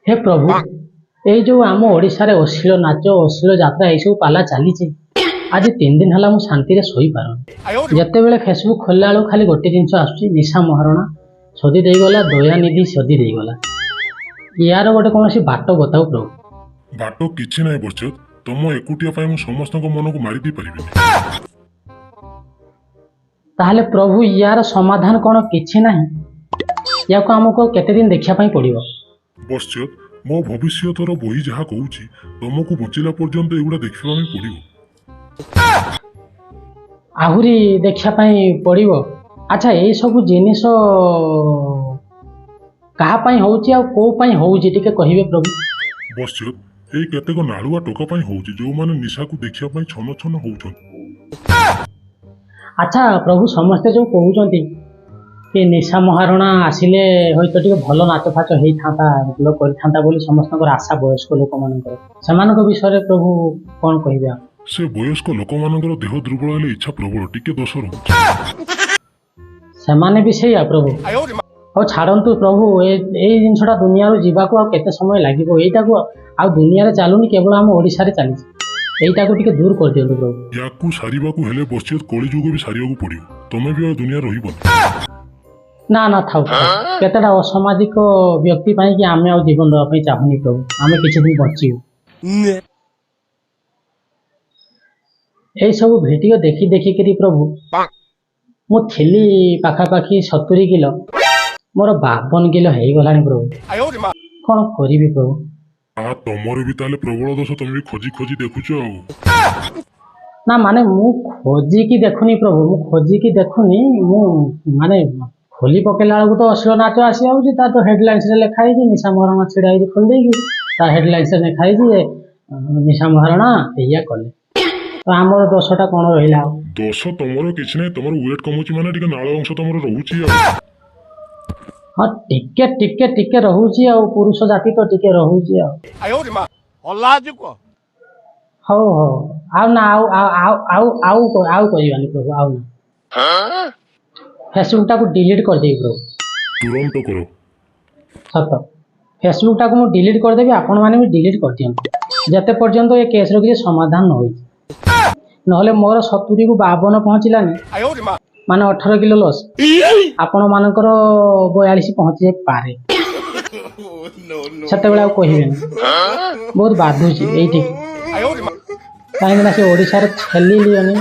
हे प्रभु एई जो आम ओडिशा रे अश्लील नाच अश्लील यात्रा यही सब पाला चली आज 3 दिन है मुझे शांति रे सोई पारुनी जितेबले फेसबुक खोलला बेलू खाली गोटे जिनस आसुची निशा महारणा सदी देगला दयानिधि सदी देगला यार गोटे कौन बाट बताओ प्रभु बाट किछि नाही बच्चत तुम एकुटिया पाई समस्त मन को मारी दी परिबे ताहले प्रभु यार समाधान कौन किछि नाही या को हमको केते दिन देखिया पाई पड़िबो बच्चत मो भविष्यतर बही जहाँ कहूँ तुमको बचिला पर्यंत एगुड़ा देखा पड़ो आहुरी देखिया पाई पड़िबो अच्छा ये सब जिनिस कहा पाई होउची आ को पाई होउची टिके कहिबे प्रभु बच्चत एई केतेक नालुआ टोका पाई होउची जो माने निशा को देखिया पाई छन छन होउछन अच्छा प्रभु समस्ते जो कहउचंती कि निशा महारणा आसिले हयतो टिके भल नाच फाच हेई थांता लोक करि थांता बोली समस्तकर आशा वयस्क लोक मानकर समान विषय रे प्रभु कोन कहिबे से वयस्क लोक मानकर देह दुर्बल हेले इच्छा प्रबल टिके दोष रहउची समान भी सेया प्रभु और छाड़ू प्रभु ए जिनसा दुनिया जीवा को केते समय लगे यहीटा को आ दुनिया रे चलुनी केवल आम ओडिशा रे चली यहीटा को टिके दूर कर दियंतु प्रभु याकू सारिबा को हेले बच्चत कली जुग भी सारिबा को पड़ियो तमे भी दुनिया रहिबो ना ना थाउ केतेटा असामाजिक व्यक्ति पाई कि आमे आ जीवन दवा पई चाहुनी प्रभु आमे किछि दिन बचियो ए सब वीडियो देखि देखि करी प्रभु मु थिली पाखापाखि 70 किलो मोर 52 किलो हे गलानी प्रभु कौन करिबी प्रभु आ तमर भी ताले प्रबल दोष तुम भी खोजी खोजी देखुचो आ ना माने मु खोजी की देखुनी प्रभु मु खोजी की देखुनी मु माने खोली पकेला बेलू तो अश्लील नाच आसी आउची ता तो हेडलाइंस रे लिखा है निशा महारणा छिड़ा है खोल देगी ता हेडलाइंस रे लिखा है निशा महारणा एया कले तो हमर दोषटा कोन रहिला दोष तमरो किछ नै तमरो वेट कमुची माने टिके नाळ अंश तमरो रहउची आ हां टिके टिके टिके रहउची आ पुरुष जाति तो टिके रहउची आ आयो रे मां हल्लाजु को हो हो आउ ना आउ करिवानी प्रभु आउ ना हां फेसबुक टा को डिलीट कर देबी प्रभु तुरंत करो सत फेसबुक टा को मु डिलीट कर देबी आपण माने भी डिलीट कर दियंतु जते पर्यंत ये केस रो कि समाधान न होई नहले मोर 70 को 52 पहुंचलानी माने 18 किलो लॉस आपण मानकर 42 पहुंची जाय पारे सते बेला कहिबे बहुत बाधुची एठी काहे ना से ओडिसा रे छेली लियोनी